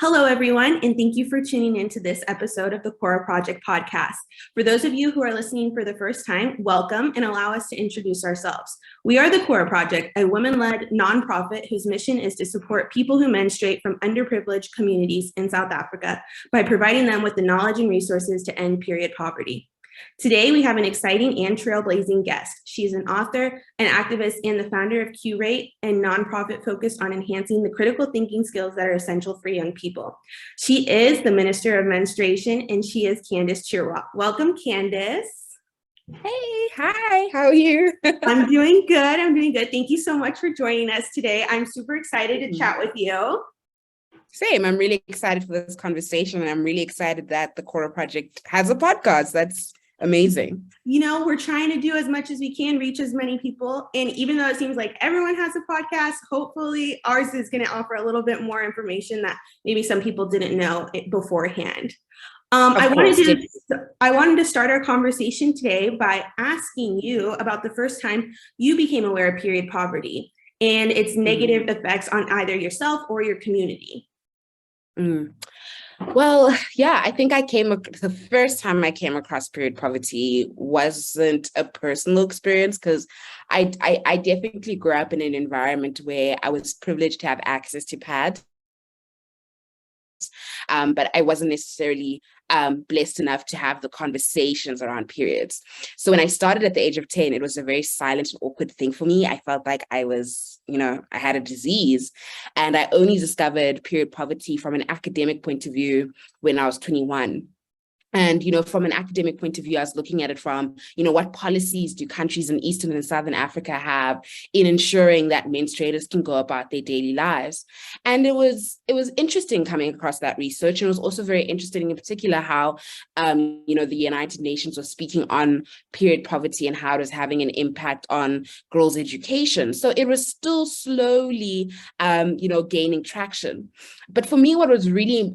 Hello, everyone, and thank you for tuning in to this episode of the CORA Project podcast. For those of you who are listening for the first time, welcome and allow us to introduce ourselves. We are the CORA Project, a women-led nonprofit whose mission is to support people who menstruate from underprivileged communities in South Africa by providing them with the knowledge and resources to end period poverty. Today, we have an exciting and trailblazing guest. She's an author, an activist, and the founder of QRate, a nonprofit focused on enhancing the critical thinking skills that are essential for young people. She is the Minister of Menstruation, and she is Candice Chirwa. Welcome, Candice. Hey, hi, how are you? I'm doing good. Thank you so much for joining us today. I'm super excited to chat with you. Same. I'm really excited for this conversation, and I'm really excited that the CORA Project has a podcast. That's amazing. You know, we're trying to do as much as we can, reach as many people. And even though it seems like everyone has a podcast, hopefully ours is going to offer a little bit more information that maybe some people didn't know beforehand. I wanted to start our conversation today by asking you about the first time you became aware of period poverty and its negative effects on either yourself or your community. Well, yeah, I think the first time I came across period poverty wasn't a personal experience because I definitely grew up in an environment where I was privileged to have access to pads. But I wasn't necessarily blessed enough to have the conversations around periods. So when I started at the age of 10, it was a very silent and awkward thing for me. I felt like I had a disease, and I only discovered period poverty from an academic point of view when I was 21. And, from an academic point of view, I was looking at it from, what policies do countries in Eastern and Southern Africa have in ensuring that menstruators can go about their daily lives? And it was interesting coming across that research. And it was also very interesting in particular how, the United Nations was speaking on period poverty and how it was having an impact on girls' education. So it was still slowly, gaining traction. But for me, what was really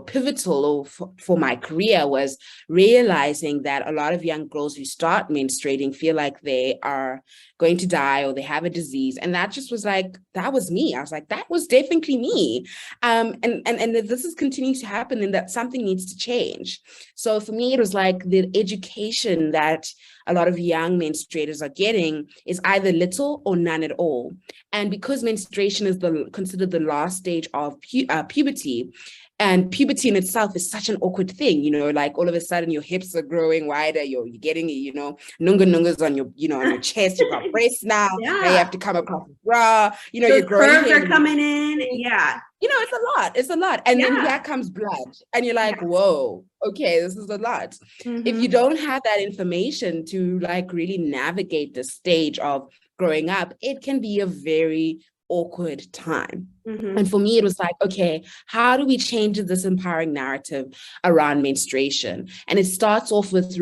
pivotal for my career was realizing that a lot of young girls who start menstruating feel like they are going to die or they have a disease. And that just was like, that was me. I was like, that was definitely me. And this is continuing to happen and that something needs to change. So for me, it was like the education that a lot of young menstruators are getting is either little or none at all. And because menstruation is considered the last stage of puberty, and puberty in itself is such an awkward thing, like all of a sudden your hips are growing wider, you're getting, nungas on your, on your chest, you've got breasts now, Yeah. Now you have to come across the bra, you're growing. Curves are coming in, yeah. It's a lot. And then here comes blood. And you're like, whoa, okay, this is a lot. If you don't have that information to really navigate the stage of growing up, it can be a very awkward time. And for me, it was like, okay, how do we change this empowering narrative around menstruation? And it starts off with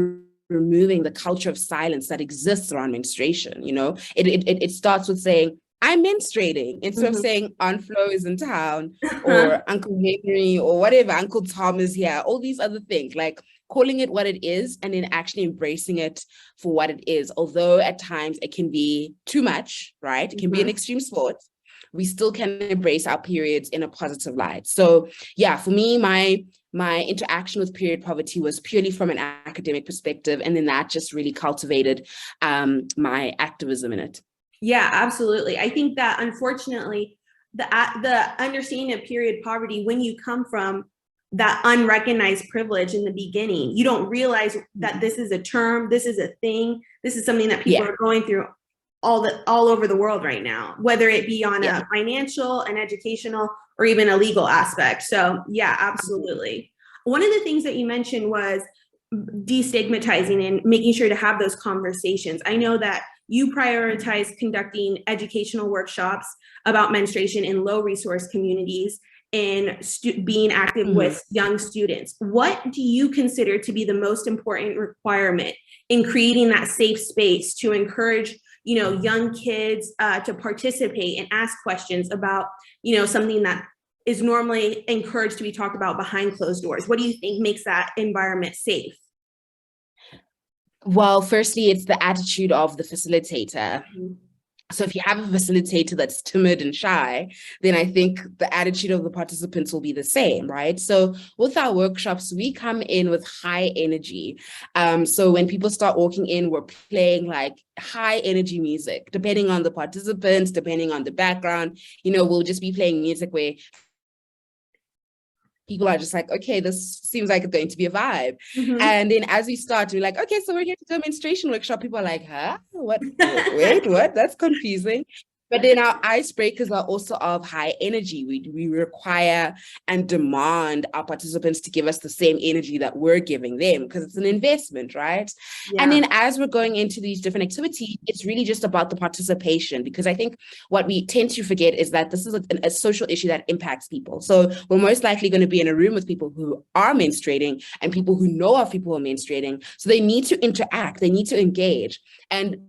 removing the culture of silence that exists around menstruation. It starts with saying, I'm menstruating, instead of saying Aunt Flo is in town or Uncle Henry or whatever, Uncle Tom is here, all these other things, like calling it what it is and then actually embracing it for what it is. Although at times it can be too much, right? It can be an extreme sport. We still can embrace our periods in a positive light. So yeah, for me, my interaction with period poverty was purely from an academic perspective. And then that just really cultivated my activism in it. Yeah, absolutely. I think that unfortunately, the understanding of period poverty, when you come from that unrecognized privilege in the beginning, you don't realize that this is a term, this is a thing, this is something that people are going through all over the world right now, whether it be on a financial, an educational, or even a legal aspect. So yeah, absolutely. One of the things that you mentioned was destigmatizing and making sure to have those conversations. I know that you prioritize conducting educational workshops about menstruation in low resource communities and being active with young students. What do you consider to be the most important requirement in creating that safe space to encourage young kids to participate and ask questions about, something that is normally encouraged to be talked about behind closed doors? What do you think makes that environment safe? Well, firstly, it's the attitude of the facilitator. So if you have a facilitator that's timid and shy, then I think the attitude of the participants will be the same, right? So with our workshops, we come in with high energy. So when people start walking in, we're playing like high energy music, depending on the participants, depending on the background. We'll just be playing music where people are just like, okay, this seems like it's going to be a vibe. Mm-hmm. And then as we start, we're like, okay, so we're here to do a menstruation workshop. People are like, huh? What? Wait, what? That's confusing. But then our icebreakers are also of high energy. We require and demand our participants to give us the same energy that we're giving them, because it's an investment, right? Yeah. And then as we're going into these different activities, it's really just about the participation, because I think what we tend to forget is that this is a social issue that impacts people. So we're most likely going to be in a room with people who are menstruating and people who know of people who are menstruating. So they need to interact, they need to engage. And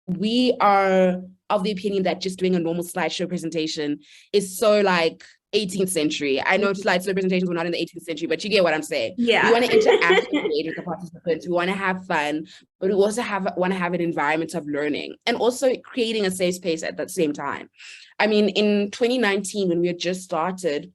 we are of the opinion that just doing a normal slideshow presentation is so like 18th century. I know slideshow presentations were not in the 18th century, but you get what I'm saying. Yeah. We want to interact and engage with the participants. We want to have fun, but we also want to have an environment of learning and also creating a safe space at the same time. I mean, in 2019, when we had just started,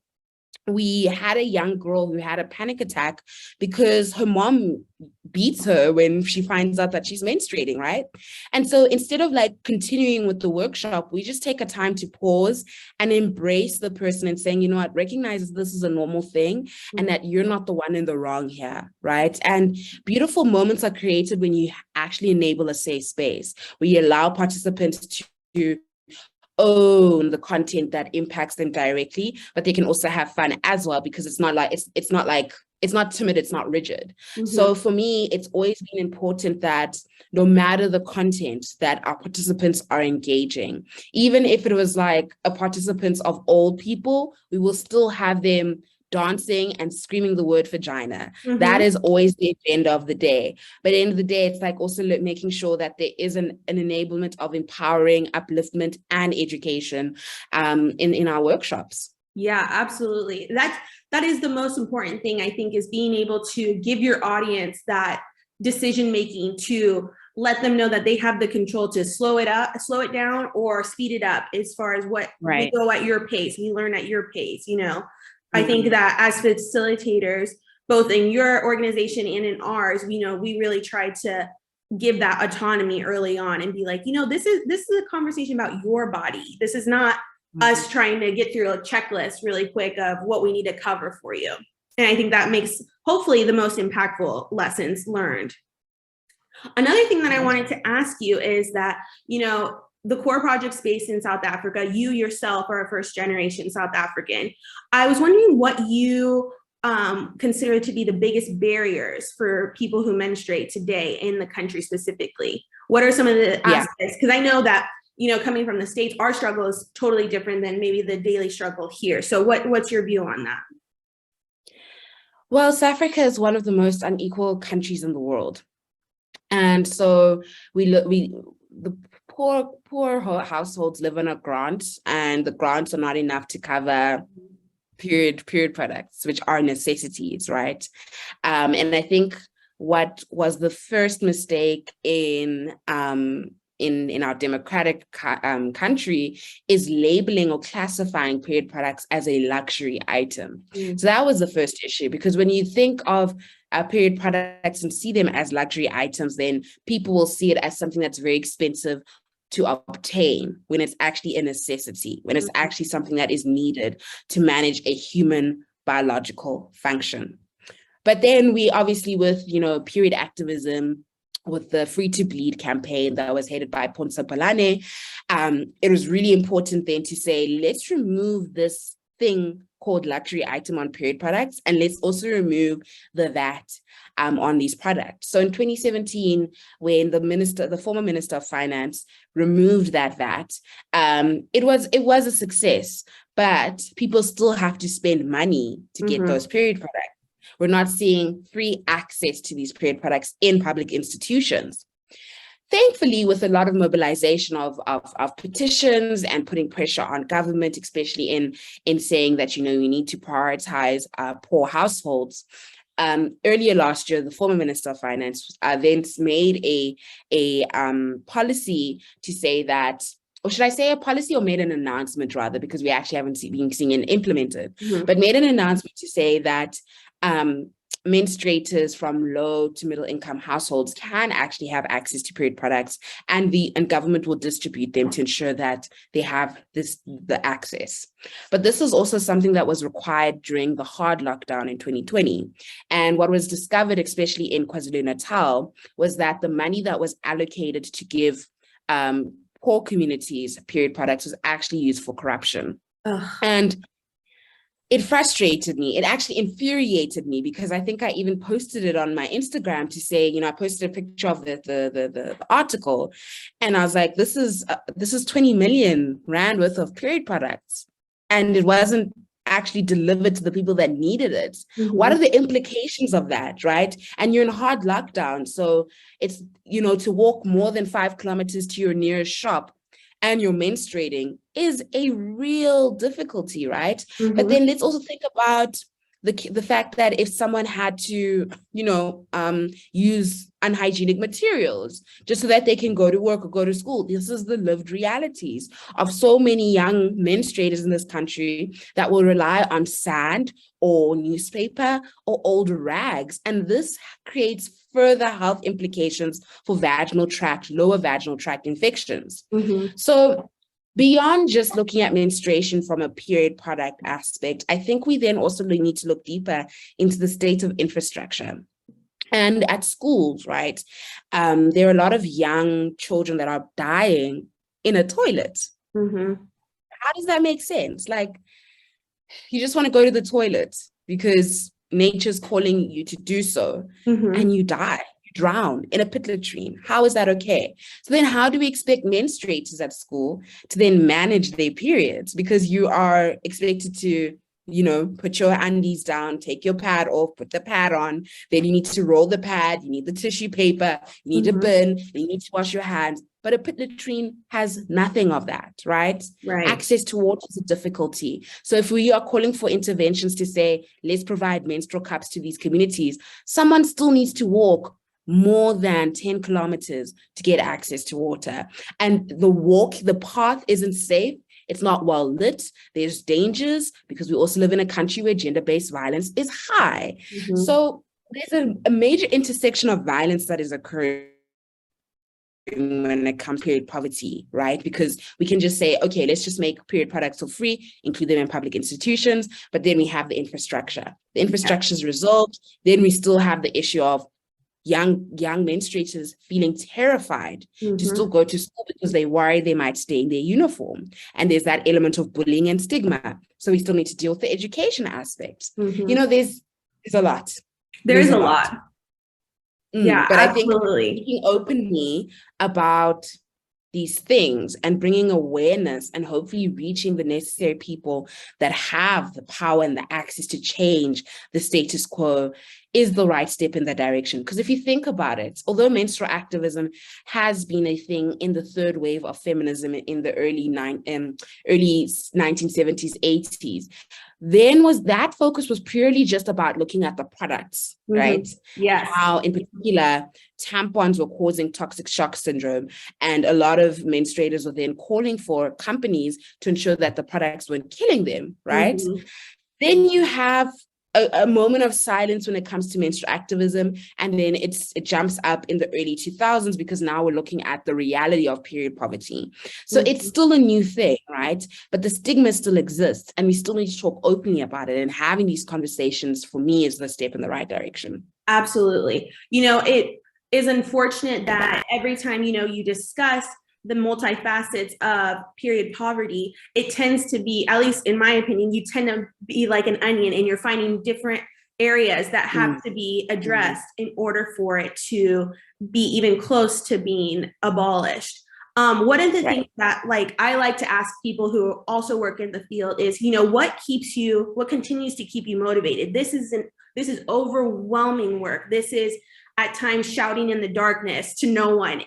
we had a young girl who had a panic attack because her mom beats her when she finds out that she's menstruating, right? And so instead of like continuing with the workshop, we just take a time to pause and embrace the person and saying, you know what, recognize this is a normal thing and that you're not the one in the wrong here, right? And beautiful moments are created when you actually enable a safe space, where you allow participants to own the content that impacts them directly, but they can also have fun as well, because it's not timid, it's not rigid. Mm-hmm. So for me, it's always been important that no matter the content, that our participants are engaging. Even if it was like a participants of old people, we will still have them dancing and screaming the word vagina. Mm-hmm. That is always the agenda of the day. But at the end of the day, it's like also making sure that there is an enablement of empowering, upliftment, and education in our workshops. Yeah, absolutely. That is the most important thing, I think, is being able to give your audience that decision-making, to let them know that they have the control to slow it down, or speed it up as far as what we go at your pace, we learn at your pace, I think that as facilitators, both in your organization and in ours, we really try to give that autonomy early on and be like, this is a conversation about your body. This is not us trying to get through a checklist really quick of what we need to cover for you. And I think that makes hopefully the most impactful lessons learned. Another thing that I wanted to ask you is that, the CORA project's based in South Africa. You yourself are a first generation South African. I was wondering what you consider to be the biggest barriers for people who menstruate today in the country specifically. What are some of the aspects? Because I know that, coming from the States, our struggle is totally different than maybe the daily struggle here. So what's your view on that? Well, South Africa is one of the most unequal countries in the world. And so the poor households live on a grant, and the grants are not enough to cover period products, which are necessities, right? And I think what was the first mistake in our democratic country is labeling or classifying period products as a luxury item. So that was the first issue, because when you think of period products and see them as luxury items, then people will see it as something that's very expensive to obtain, when it's actually a necessity, when it's actually something that is needed to manage a human biological function. But then we obviously, with period activism, with the Free to Bleed campaign that was headed by Ponsa Palane, it was really important then to say, let's remove this thing called luxury item on period products, and let's also remove the VAT on these products. So in 2017, when the former Minister of Finance removed that VAT, it was a success, but people still have to spend money to get those period products. We're not seeing free access to these period products in public institutions. Thankfully, with a lot of mobilization of petitions and putting pressure on government, especially in saying that, we need to prioritize poor households, earlier last year, the former Minister of Finance then made a policy to say that, or should I say a policy, or made an announcement rather, because we actually haven't been seeing it implemented, but made an announcement to say that menstruators from low to middle income households can actually have access to period products, and government will distribute them to ensure that they have the access. But this is also something that was required during the hard lockdown in 2020. And what was discovered, especially in KwaZulu-Natal, was that the money that was allocated to give poor communities period products was actually used for corruption. And it frustrated me. It actually infuriated me, because I think I even posted it on my Instagram to say, you know, I posted a picture of the article, and I was like, this is 20 million rand worth of period products, and it wasn't actually delivered to the people that needed it. What are the implications of that, right? And you're in hard lockdown, so it's, you know, to walk more than 5 kilometers to your nearest shop and you're menstruating is a real difficulty, right? But then let's also think about the fact that if someone had to, you know, use unhygienic materials just so that they can go to work or go to school, this is the lived realities of so many young menstruators in this country that will rely on sand or newspaper or old rags. And this creates further health implications for lower vaginal tract infections. So beyond just looking at menstruation from a period product aspect, I think we then also need to look deeper into the state of infrastructure. And at schools, right, there are a lot of young children that are dying in a toilet. How does that make sense? Like, you just want to go to the toilet because nature's calling you to do so, and you die, you drown in a pit latrine. How is that okay? So then how do we expect menstruators at school to then manage their periods? Because you are expected to, you know, put your undies down, take your pad off, put the pad on, then you need to roll the pad, you need the tissue paper, you need a bin, you need to wash your hands. But a pit latrine has nothing of that, right? Access to water is a difficulty. So if we are calling for interventions to say, let's provide menstrual cups to these communities, someone still needs to walk more than 10 kilometers to get access to water. And the path isn't safe. It's not well lit. There's dangers, because we also live in a country where gender-based violence is high. So there's a major intersection of violence that is occurring when it comes to period poverty, right? Because we can just say, okay, let's just make period products for free, include them in public institutions, but then we have the infrastructure. The infrastructure is resolved. Then we still have the issue of young menstruators feeling terrified to still go to school because they worry they might stay in their uniform. And there's that element of bullying and stigma. So we still need to deal with the education aspects. You know, there's a lot. There's a lot. Yeah, but absolutely. I think speaking openly about these things and bringing awareness and hopefully reaching the necessary people that have the power and the access to change the status quo is the right step in that direction. Because if you think about it, although menstrual activism has been a thing in the third wave of feminism in the early 1970s, 80s, then that focus was purely just about looking at the products, right? Yes. How in particular, tampons were causing toxic shock syndrome. And a lot of menstruators were then calling for companies to ensure that the products weren't killing them, right? Then you have a moment of silence when it comes to menstrual activism, and then it jumps up in the early 2000s because now we're looking at the reality of period poverty. So it's still a new thing, right? But the stigma still exists, and we still need to talk openly about it, and having these conversations for me is the step in the right direction. Absolutely. You know, it is unfortunate that every time, you know, you discuss the multifacets of period poverty, it tends to be, at least in my opinion, you tend to be like an onion, and you're finding different areas that have to be addressed in order for it to be even close to being abolished. One of the things that I like to ask people who also work in the field is, you know, what continues to keep you motivated? This is overwhelming work. This is at times shouting in the darkness to no one.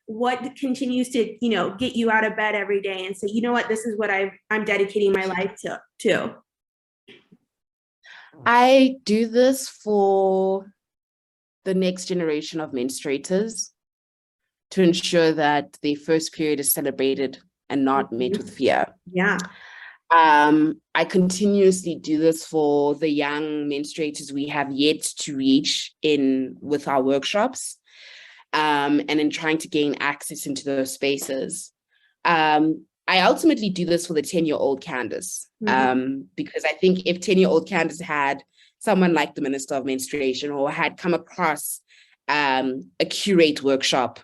What continues to, you know, get you out of bed every day and say, you know what, this is what I'm dedicating my life to? I do this for the next generation of menstruators to ensure that the first period is celebrated and not met with fear. Yeah. I continuously do this for the young menstruators we have yet to reach in with our workshops, and in trying to gain access into those spaces. I ultimately do this for the 10-year-old Candice, because I think if 10-year-old Candice had someone like the Minister of Menstruation or had come across a QRate workshop,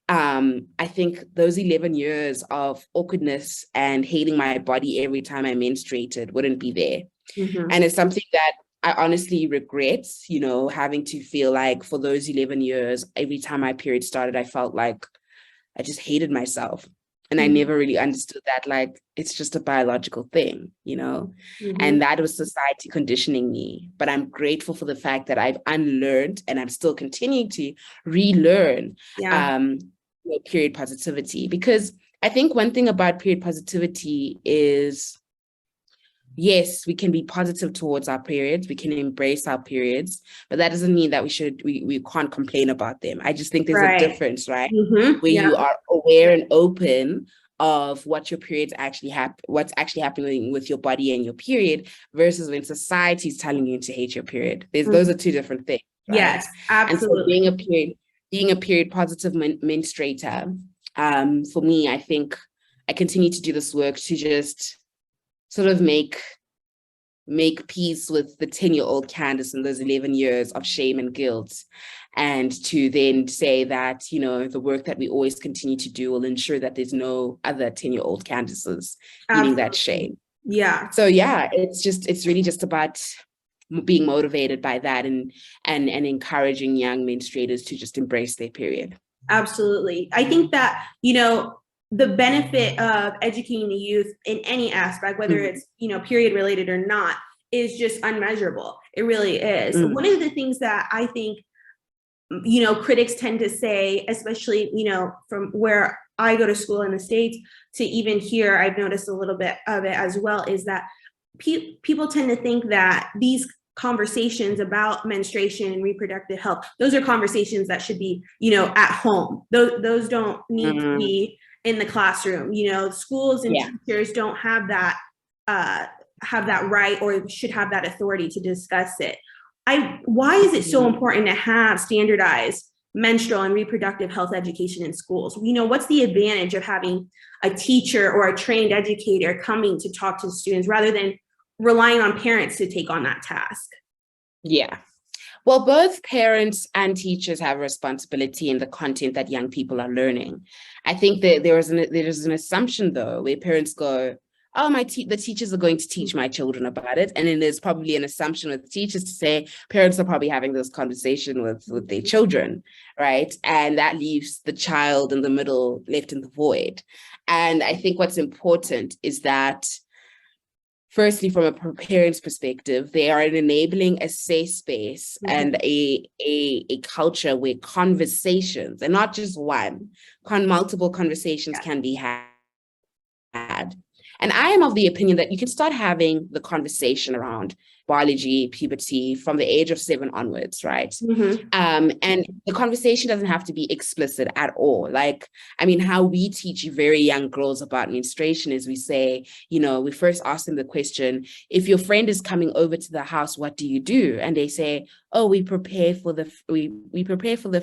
I think those 11 years of awkwardness and hating my body every time I menstruated wouldn't be there. And it's something that I honestly regret, you know, having to feel like for those 11 years, every time my period started, I felt like I just hated myself. And I never really understood that, like, it's just a biological thing, you know, and that was society conditioning me. But I'm grateful for the fact that I've unlearned and I'm still continuing to relearn period positivity. Because I think one thing about period positivity is, yes, we can be positive towards our periods, we can embrace our periods, but that doesn't mean that we can't complain about them. I just think there's a difference, right? Where you are aware and open of what your periods actually what's actually happening with your body and your period, versus when society is telling you to hate your period. Those are two different things, right? Yes, absolutely. And so being a period positive menstruator, for me, I think I continue to do this work to just sort of make peace with the 10-year-old Candice and those 11 years of shame and guilt, and to then say that, you know, the work that we always continue to do will ensure that there's no other 10-year-old Candices feeling that shame. Yeah. So yeah, it's really just about being motivated by that and encouraging young menstruators to just embrace their period. Absolutely. I think that, you know, the benefit of educating the youth in any aspect, whether it's, you know, period related or not, is just unmeasurable. It really is. One of the things that I think, you know, critics tend to say, especially, you know, from where I go to school in the States to even here, I've noticed a little bit of it as well, is that people tend to think that these conversations about menstruation and reproductive health, those are conversations that should be, you know, at home. Those don't need to be in the classroom. You know, schools and teachers don't have that right, or should have that authority to discuss it. Why is it so important to have standardized menstrual and reproductive health education in schools? You know, what's the advantage of having a teacher or a trained educator coming to talk to students rather than relying on parents to take on that task? Yeah. Well, both parents and teachers have a responsibility in the content that young people are learning. I think that there is an assumption, though, where parents go, oh, the teachers are going to teach my children about it. And then there's probably an assumption with teachers to say parents are probably having this conversation with their children, right? And that leaves the child in the middle, left in the void. And I think what's important is that, firstly, from a parent's perspective, they are enabling a safe space and a culture where conversations, and not just one, multiple conversations can be had. And I am of the opinion that you can start having the conversation around biology, puberty from the age of 7 onwards, right? And the conversation doesn't have to be explicit at all. Like, I mean, how we teach very young girls about menstruation is we say, you know, we first ask them the question, if your friend is coming over to the house, what do you do? And they say, oh, we prepare for the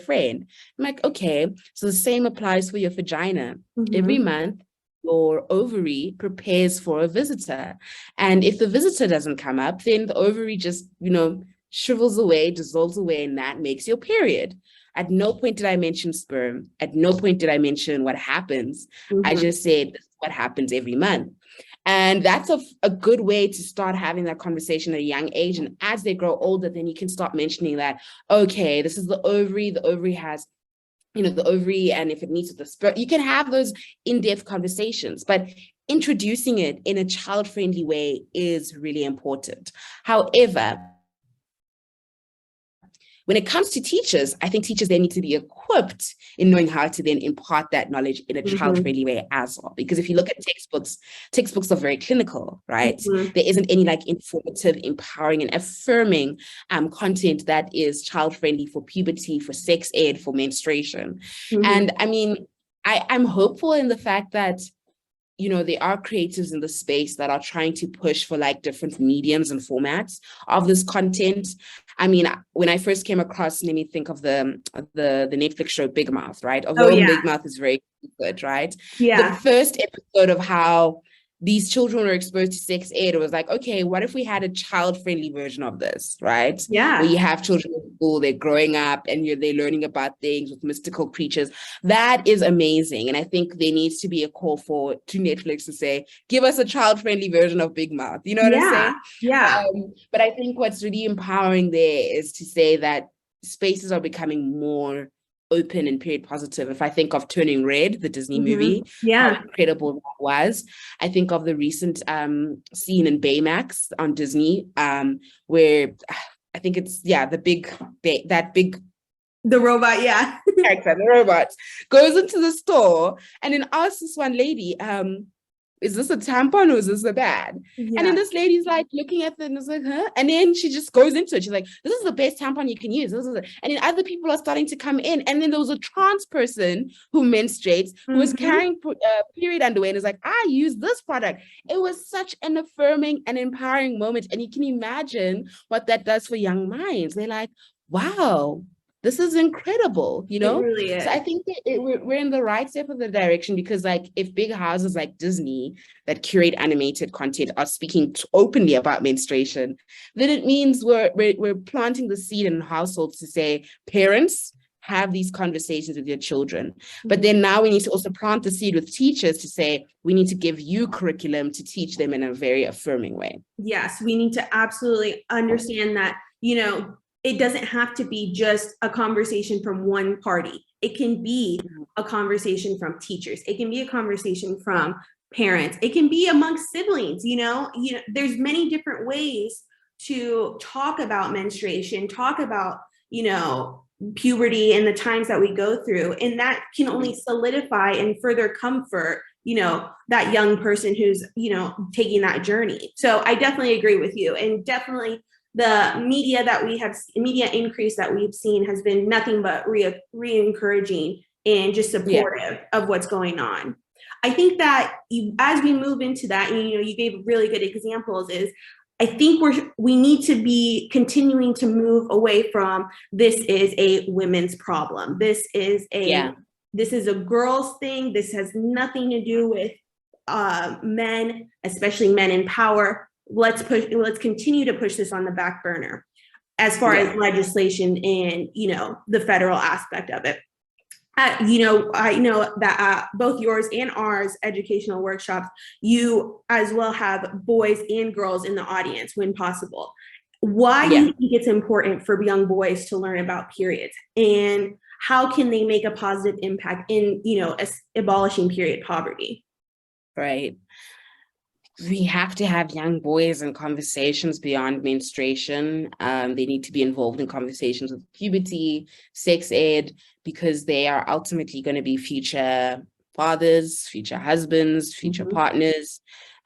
friend. I'm like, okay, so the same applies for your vagina. Every month, your ovary prepares for a visitor. And if the visitor doesn't come up, then the ovary just, you know, shrivels away, dissolves away, and that makes your period. At no point did I mention sperm. At no point did I mention what happens. I just said this is what happens every month. And that's a good way to start having that conversation at a young age. And as they grow older, then you can start mentioning that, okay, this is the ovary has, you know, the ovary, and if it meets with the sperm, you can have those in-depth conversations, but introducing it in a child-friendly way is really important. However, when it comes to teachers, I think teachers, they need to be equipped in knowing how to then impart that knowledge in a child-friendly way as well. Because if you look at textbooks are very clinical, right? There isn't any like informative, empowering, and affirming content that is child-friendly for puberty, for sex ed, for menstruation. And I mean, I'm hopeful in the fact that, you know, there are creatives in the space that are trying to push for like different mediums and formats of this content. I mean, when I first came across, let me think of the Netflix show Big Mouth, right? Although Big Mouth is very good, right? Yeah. The first episode of how these children were exposed to sex ed, it was like, okay, what if we had a child-friendly version of this, right? Yeah. Where you have children in school, they're growing up and they're learning about things with mystical creatures. That is amazing. And I think there needs to be a call to Netflix to say, give us a child-friendly version of Big Mouth. You know what I'm saying? Yeah. But I think what's really empowering there is to say that spaces are becoming more open and period positive. If I think of Turning Red, the Disney movie, how incredible that was. I think of the recent scene in Baymax on Disney, where I think it's the robot, character, the robot goes into the store and then asks this one lady, is this a tampon or is this a pad? And then this lady's like looking at them and is like, huh? And then she just goes into it. She's like, this is the best tampon you can use. And then other people are starting to come in. And then there was a trans person who menstruates, who was carrying period underwear and is like, I use this product. It was such an affirming and empowering moment. And you can imagine what that does for young minds. They're like, wow, this is incredible, you know? It really is. So I think that we're in the right step of the direction, because like if big houses like Disney that curate animated content are speaking openly about menstruation, then it means we're planting the seed in households to say, parents, have these conversations with your children. But then now we need to also plant the seed with teachers to say, we need to give you curriculum to teach them in a very affirming way. Yes, we need to absolutely understand that, you know, it doesn't have to be just a conversation from one party. It can be a conversation from teachers. It can be a conversation from parents. It can be amongst siblings, you know, there's many different ways to talk about menstruation, talk about, you know, puberty and the times that we go through. And that can only solidify and further comfort, you know, that young person who's, you know, taking that journey. So I definitely agree with you. And definitely the media increase that we've seen has been nothing but re-encouraging and just supportive of what's going on. I think that as we move into that, and you know, you gave really good examples, is I think we need to be continuing to move away from this is a women's problem. This is a girl's thing. This has nothing to do with men, especially men in power. Let's continue to push this on the back burner as far as legislation and, you know, the federal aspect of it. You know, I know that both yours and ours educational workshops, you as well have boys and girls in the audience when possible. Why do you think it's important for young boys to learn about periods, and how can they make a positive impact in, you know, abolishing period poverty? Right. We have to have young boys in conversations beyond menstruation. They need to be involved in conversations with puberty, sex ed, because they are ultimately going to be future fathers, future husbands, future partners,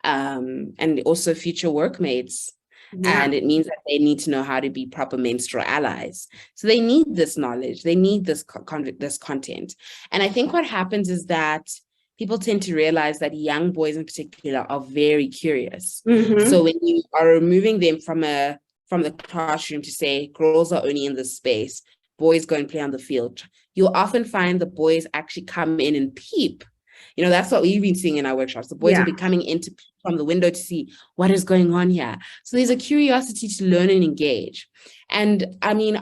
and also future workmates. And it means that they need to know how to be proper menstrual allies. So they need this knowledge. They need this content. And I think what happens is that people tend to realize that young boys in particular are very curious. So when you are removing them from the classroom to say girls are only in this space, boys go and play on the field, you'll often find the boys actually come in and peep. You know, that's what we've been seeing in our workshops. The boys will be coming in from the window to see what is going on here. So there's a curiosity to learn and engage. And I mean,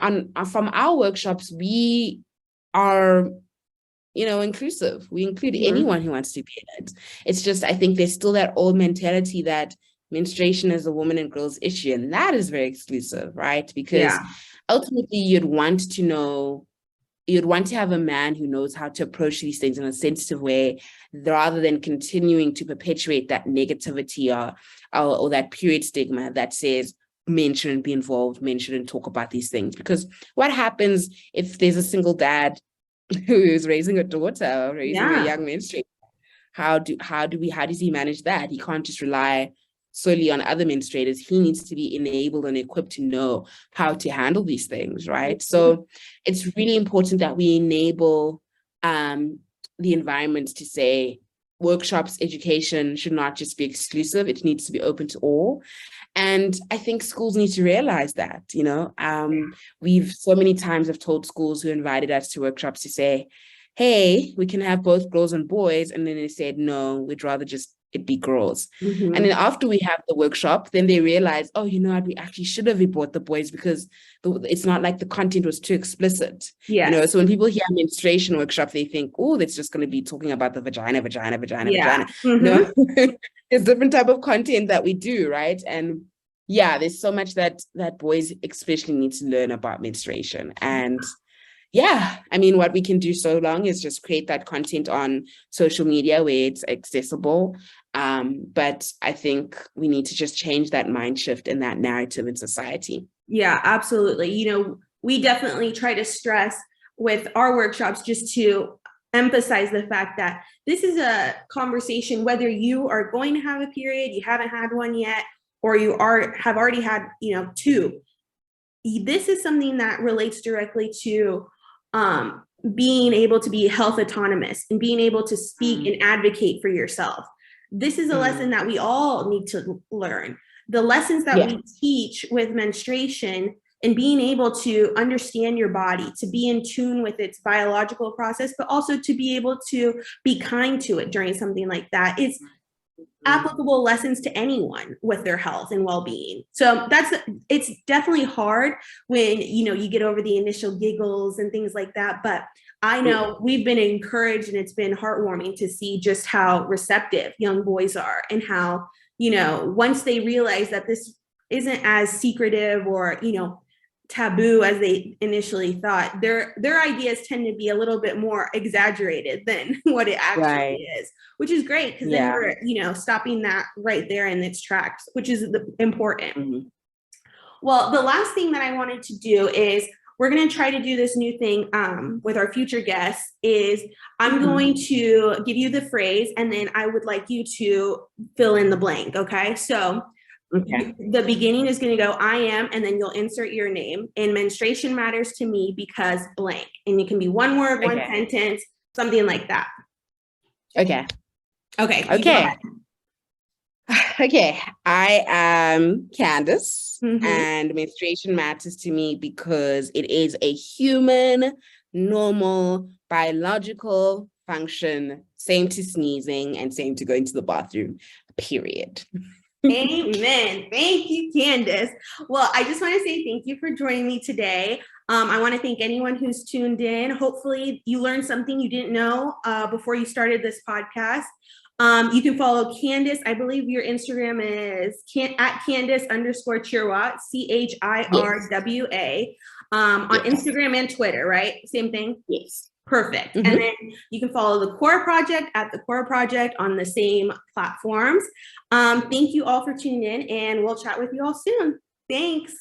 from our workshops, we are, you know, inclusive. We include anyone who wants to be in it. It's just, I think there's still that old mentality that menstruation is a woman and girls issue. And that is very exclusive, right? Because ultimately you'd want to have a man who knows how to approach these things in a sensitive way, rather than continuing to perpetuate that negativity or that period stigma that says men shouldn't be involved, men shouldn't talk about these things. Because what happens if there's a single dad who is raising a daughter, raising a young menstruator? How does he manage that? He can't just rely solely on other menstruators. He needs to be enabled and equipped to know how to handle these things, right? So it's really important that we enable the environment to say workshops, education should not just be exclusive. It needs to be open to all. And I think schools need to realize that, we've so many times have told schools who invited us to workshops to say, hey, we can have both girls and boys. And then they said, no, we'd rather just it be girls. And then after we have the workshop, then they realize, oh, you know what, we actually should have brought the boys because it's not like the content was too explicit. So when people hear menstruation workshop, they think, oh, that's just going to be talking about the vagina. No, there's different type of content that we do, right? And there's so much that boys especially need to learn about menstruation. And what we can do so long is just create that content on social media where it's accessible. But I think we need to just change that mind shift and that narrative in society. Yeah, absolutely. We definitely try to stress with our workshops just to emphasize the fact that this is a conversation, whether you are going to have a period, you haven't had one yet, or you have already had, 2. This is something that relates directly to being able to be health autonomous and being able to speak and advocate for yourself. This is a lesson that we all need to learn. The lessons that we teach with menstruation and being able to understand your body, to be in tune with its biological process, but also to be able to be kind to it during something like that is applicable lessons to anyone with their health and well-being. So it's definitely hard when, you get over the initial giggles and things like that. But I know we've been encouraged and it's been heartwarming to see just how receptive young boys are and how, once they realize that this isn't as secretive or, taboo as they initially thought, their ideas tend to be a little bit more exaggerated than what it actually is, which is great because then we're stopping that right there in its tracks, which is important. Well, the last thing that I wanted to do is we're going to try to do this new thing with our future guests is I'm going to give you the phrase and then I would like you to fill in the blank. Okay, so the beginning is going to go, I am, and then you'll insert your name. And menstruation matters to me because blank. And it can be one word, one sentence, something like that. Okay. I am Candice, and menstruation matters to me because it is a human, normal, biological function, same to sneezing and same to going to the bathroom, period. Amen. Thank you, Candice. Well, I just want to say thank you for joining me today. I want to thank anyone who's tuned in. Hopefully you learned something you didn't know before you started this podcast. You can follow Candice. I believe your Instagram is at Candice_Chirwa, CHIRWA, on Instagram and Twitter, right? Same thing? Yes. Perfect. And then you can follow the CORA Project at the CORA Project on the same platforms. Thank you all for tuning in and we'll chat with you all soon. Thanks.